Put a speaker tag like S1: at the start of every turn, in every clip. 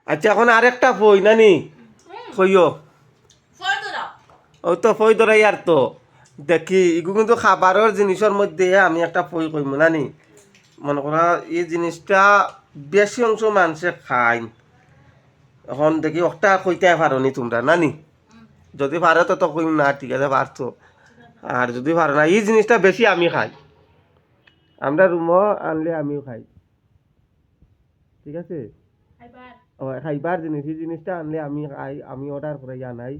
S1: আচ্ছা এখন আরেকটা ফই নানি ফইও ও তো ফই ধরাই আর তো দেখি এগুলো কিন্তু খাবারের জিনিসের মধ্যে আমি একটা ফই কইম নানি মনে করা এই জিনিসটা বেশি অংশ মানুষে খায় এখন দেখি একটা কইতে পারো তোমরা নানি যদি পারো তো কইম না ঠিক আছে পারছো আর যদি পারো না এই জিনিসটা বেশি আমি খাই আমরা রুমও আনলে আমিও খাই ঠিক আছে ও খাইবার জিনিস এই জিনিসটা আনলে আমি খাই আমি অর্ডার করে আনাই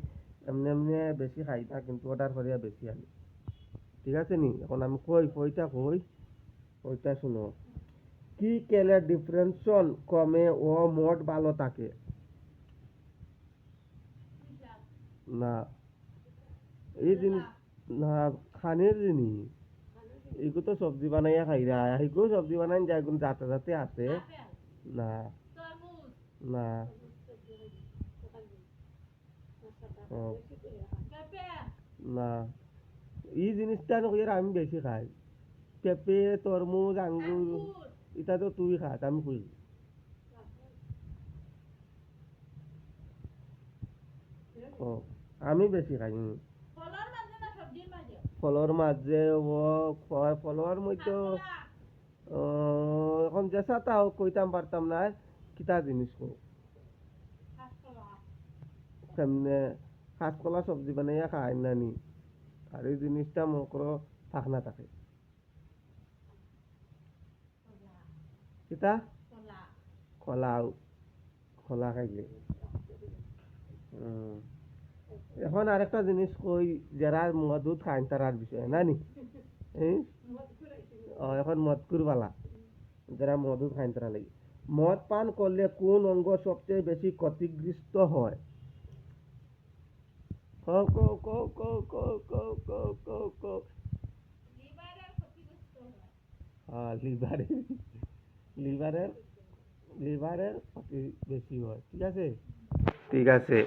S1: এমনি এমনি বেশি খাই না কিন্তু অর্ডার করে বেশি আনি ঠিক আছে নি এখন আমি কইটা ওইটা শুনো কি খেলে ডিপ্রেশন কমে ও মোট ভালো থাকে না এই জিনিস না খানের জিনিস এগুলো তো সবজি বানাইয়া খাই রা এগুলো সবজি বানাই যায় যাতে যাতে আছে না না ও, না এই জিনিসটা কইরা আমি বেশি খাই পেঁপে তরমুজ আঙ্গুর এটা তো তুই খাস আমি কই ও আমি বেশি খাই ফলর মাঝে ও ফলর মধ্যে এখন যেসা তাও কইতাম পারতাম না কিতা জিনিস কো সামনে কাঁচকলা সবজি বানাইয়া খাই নানি আর এই জিনিসটা মকর থাক না থাকে কিতা কলা কলা খাইলে হুম। এখন আরেকটা জিনিস কই যারা মধুত খায় তারার বিষয় নানি এই এখন মদকুর বালা যারা মধু খায় তারা লাগে মদ পান করলে কোন অঙ্গ সবচেয়ে বেশি ক্ষতিগ্রস্ত হয় কও কও কও কও কও কও কও কও কও হ্যাঁ লিভারের লিভারের ক্ষতি বেশি হয় ঠিক আছে ঠিক আছে